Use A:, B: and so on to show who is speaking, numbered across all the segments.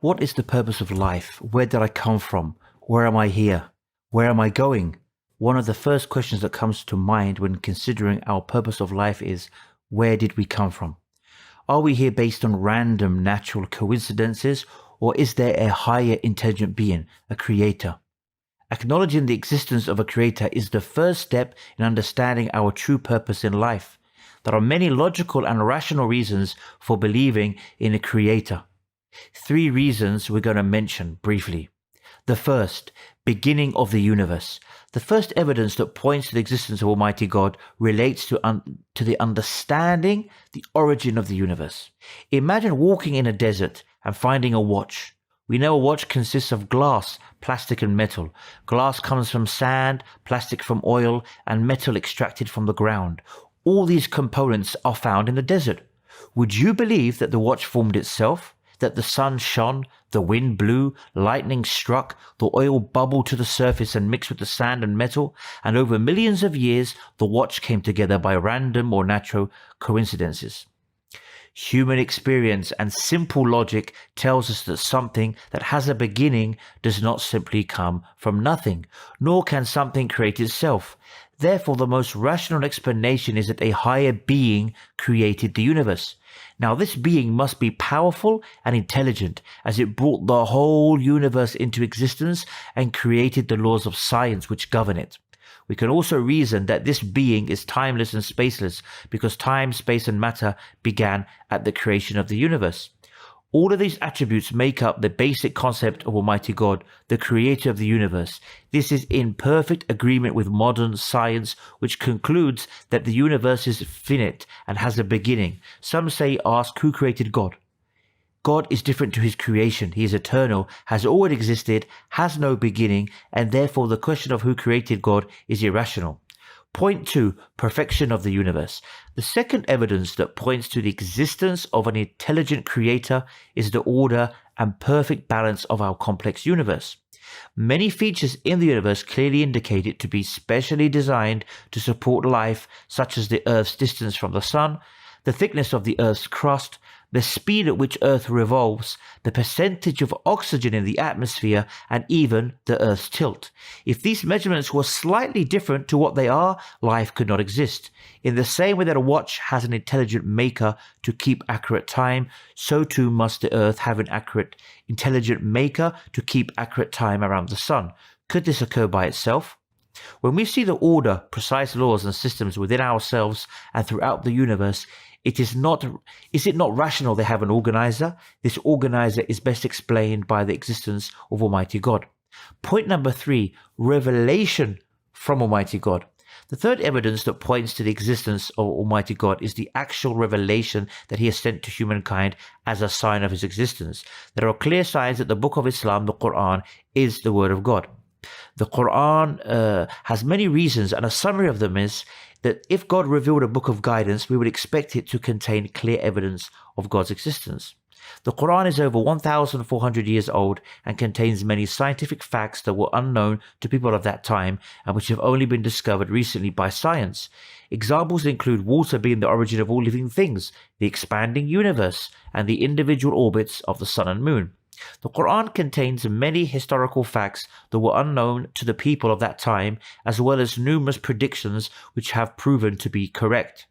A: What is the purpose of life? Where did I come from? Where am I here? Where am I going? One of the first questions that comes to mind when considering our purpose of life is, where did we come from? Are we here based on random natural coincidences, or is there a higher intelligent being, a creator? Acknowledging the existence of a creator is the first step in understanding our true purpose in life. There are many logical and rational reasons for believing in a creator. 3 reasons we're going to mention briefly. The first, beginning of the universe. The first evidence that points to the existence of Almighty God relates to the understanding the origin of the universe. Imagine walking in a desert and finding a watch. We know a watch consists of glass, plastic and metal. Glass comes from sand, plastic from oil, and metal extracted from the ground. All these components are found in the desert. Would you believe that the watch formed itself? That the sun shone, the wind blew, lightning struck, the oil bubbled to the surface and mixed with the sand and metal, and over millions of years the watch came together by random or natural coincidences? Human experience and simple logic tells us that something that has a beginning does not simply come from nothing, nor can something create itself. Therefore, the most rational explanation is that a higher being created the universe. Now, this being must be powerful and intelligent, as it brought the whole universe into existence and created the laws of science which govern it. We can also reason that this being is timeless and spaceless, because time, space, and matter began at the creation of the universe. All of these attributes make up the basic concept of Almighty God, the creator of the universe. This is in perfect agreement with modern science, which concludes that the universe is finite and has a beginning. Some ask, who created God? God is different to his creation. He is eternal, has always existed, has no beginning, and therefore the question of who created God is irrational. Point 2, perfection of the universe. The second evidence that points to the existence of an intelligent creator is the order and perfect balance of our complex universe. Many features in the universe clearly indicate it to be specially designed to support life, such as the Earth's distance from the sun, the thickness of the Earth's crust, the speed at which Earth revolves, the percentage of oxygen in the atmosphere, and even the Earth's tilt. If these measurements were slightly different to what they are, life could not exist. In the same way that a watch has an intelligent maker to keep accurate time, so too must the Earth have an intelligent maker to keep accurate time around the sun. Could this occur by itself? When we see the order, precise laws and systems within ourselves and throughout the universe, is it not rational they have an organizer? This organizer is best explained by the existence of Almighty God. Point number 3, revelation from Almighty God. The third evidence that points to the existence of Almighty God is the actual revelation that he has sent to humankind as a sign of his existence. There are clear signs that the book of Islam, the Qur'an, is the word of God. The Qur'an has many reasons, and a summary of them is that if God revealed a book of guidance, we would expect it to contain clear evidence of God's existence. The Qur'an is over 1,400 years old and contains many scientific facts that were unknown to people of that time and which have only been discovered recently by science. Examples include water being the origin of all living things, the expanding universe, and the individual orbits of the sun and moon. The Qur'an contains many historical facts that were unknown to the people of that time, as well as numerous predictions which have proven to be correct.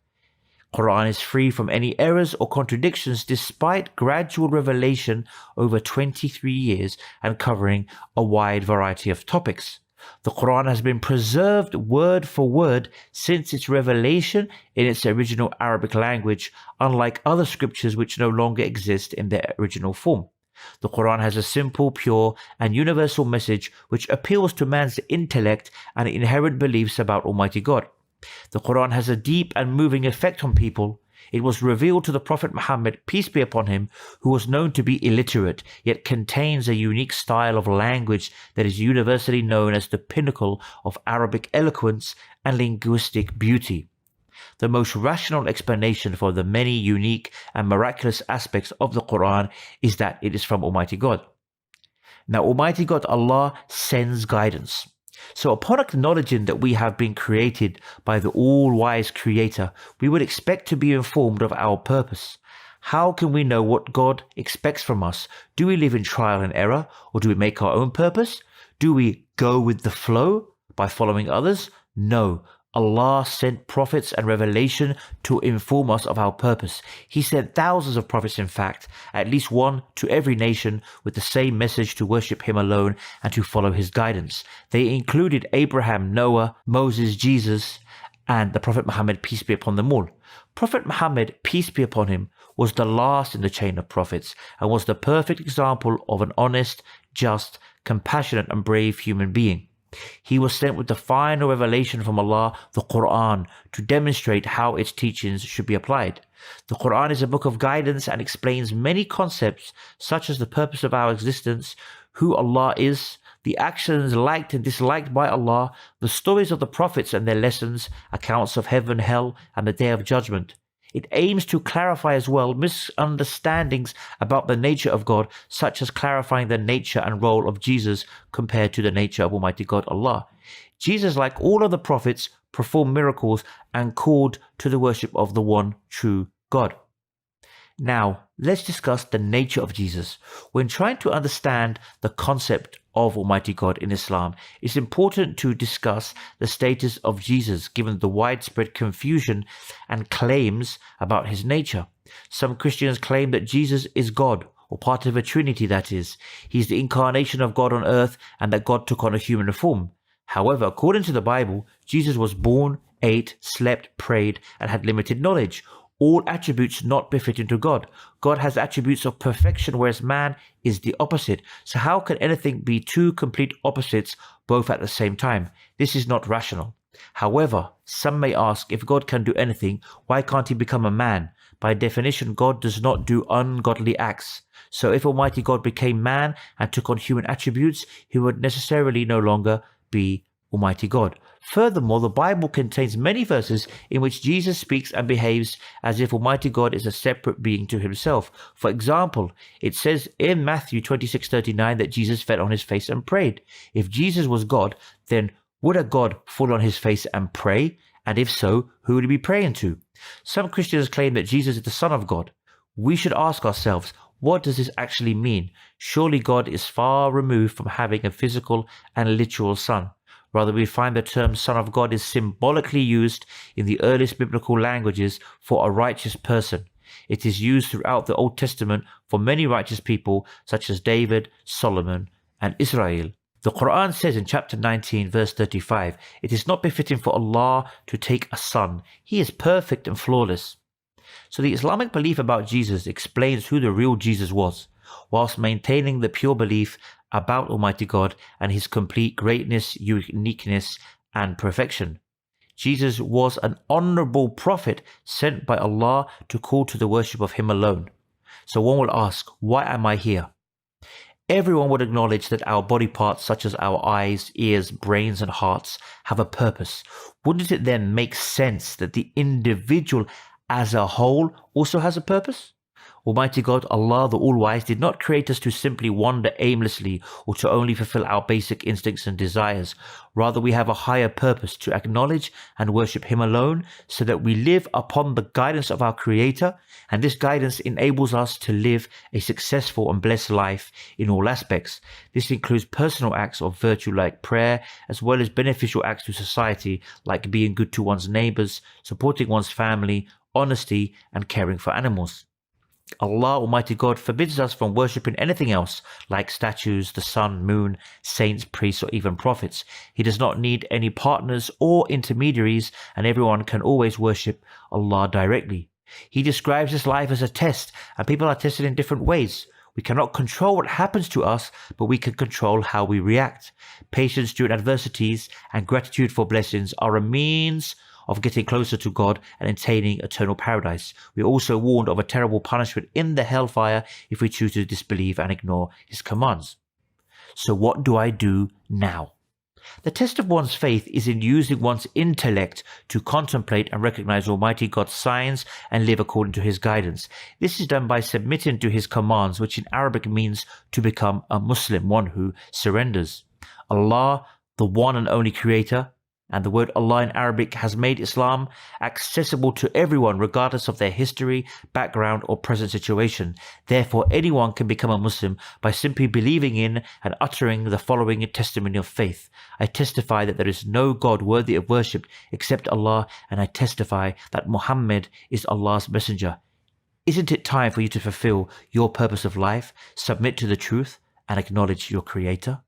A: Qur'an is free from any errors or contradictions despite gradual revelation over 23 years and covering a wide variety of topics. The Qur'an has been preserved word for word since its revelation in its original Arabic language, unlike other scriptures which no longer exist in their original form. The Qur'an has a simple, pure, and universal message which appeals to man's intellect and inherent beliefs about Almighty God. The Qur'an has a deep and moving effect on people. It was revealed to the Prophet Muhammad, peace be upon him, who was known to be illiterate, yet contains a unique style of language that is universally known as the pinnacle of Arabic eloquence and linguistic beauty. The most rational explanation for the many unique and miraculous aspects of the Qur'an is that it is from Almighty God. Now, Almighty God, Allah, sends guidance. So upon acknowledging that we have been created by the all-wise Creator, we would expect to be informed of our purpose. How can we know what God expects from us? Do we live in trial and error, or do we make our own purpose? Do we go with the flow by following others? No. Allah sent prophets and revelation to inform us of our purpose. He sent thousands of prophets, in fact, at least one to every nation, with the same message to worship Him alone and to follow His guidance. They included Abraham, Noah, Moses, Jesus, and the Prophet Muhammad, peace be upon them all. Prophet Muhammad, peace be upon him, was the last in the chain of prophets and was the perfect example of an honest, just, compassionate and brave human being. He was sent with the final revelation from Allah, the Qur'an, to demonstrate how its teachings should be applied. The Qur'an is a book of guidance and explains many concepts such as the purpose of our existence, who Allah is, the actions liked and disliked by Allah, the stories of the prophets and their lessons, accounts of heaven, hell, and the Day of Judgment. It aims to clarify as well misunderstandings about the nature of God, such as clarifying the nature and role of Jesus compared to the nature of Almighty God, Allah. Jesus, like all other prophets, performed miracles and called to the worship of the one true God. Now, let's discuss the nature of Jesus. When trying to understand the concept of Almighty God in Islam, it's important to discuss the status of Jesus given the widespread confusion and claims about his nature. Some Christians claim that Jesus is God, or part of a trinity, that is. He's the incarnation of God on earth and that God took on a human form. However, according to the Bible, Jesus was born, ate, slept, prayed, and had limited knowledge. All attributes not befitting to God. God has attributes of perfection, whereas man is the opposite. So how can anything be two complete opposites both at the same time? This is not rational. However, some may ask, if God can do anything, why can't he become a man? By definition, God does not do ungodly acts. So if Almighty God became man and took on human attributes, he would necessarily no longer be Almighty God. Furthermore, the Bible contains many verses in which Jesus speaks and behaves as if Almighty God is a separate being to himself. For example, it says in Matthew 26:39 that Jesus fell on his face and prayed. If Jesus was God, then would a God fall on his face and pray? And if so, who would he be praying to? Some Christians claim that Jesus is the Son of God. We should ask ourselves, what does this actually mean? Surely God is far removed from having a physical and literal son. Rather, we find the term Son of God is symbolically used in the earliest biblical languages for a righteous person. It is used throughout the Old Testament for many righteous people such as David, Solomon, and Israel. The Qur'an says in chapter 19 verse 35, "It is not befitting for Allah to take a son. He is perfect and flawless." So the Islamic belief about Jesus explains who the real Jesus was, whilst maintaining the pure belief about Almighty God and his complete greatness, uniqueness, and perfection. Jesus was an honorable prophet sent by Allah to call to the worship of him alone. So one will ask, why am I here? Everyone would acknowledge that our body parts such as our eyes, ears, brains, and hearts have a purpose. Wouldn't it then make sense that the individual as a whole also has a purpose? Almighty God, Allah the All-Wise, did not create us to simply wander aimlessly or to only fulfill our basic instincts and desires. Rather, we have a higher purpose to acknowledge and worship him alone so that we live upon the guidance of our Creator, and this guidance enables us to live a successful and blessed life in all aspects. This includes personal acts of virtue like prayer, as well as beneficial acts to society like being good to one's neighbors, supporting one's family, honesty, and caring for animals. Allah Almighty God forbids us from worshipping anything else like statues, the sun, moon, saints, priests, or even prophets. He does not need any partners or intermediaries, and everyone can always worship Allah directly. He describes this life as a test, and people are tested in different ways. We cannot control what happens to us, but we can control how we react. Patience during adversities and gratitude for blessings are a means of getting closer to God and attaining eternal paradise. We are also warned of a terrible punishment in the hellfire if we choose to disbelieve and ignore his commands. So what do I do now? The test of one's faith is in using one's intellect to contemplate and recognize Almighty God's signs and live according to his guidance. This is done by submitting to his commands, which in Arabic means to become a Muslim, one who surrenders. Allah, the one and only Creator, And the word Allah in Arabic has made Islam accessible to everyone regardless of their history, background or present situation. Therefore, anyone can become a Muslim by simply believing in and uttering the following testimony of faith. I testify that there is no God worthy of worship except Allah, and I testify that Muhammad is Allah's messenger. Isn't it time for you to fulfill your purpose of life, submit to the truth, and acknowledge your Creator?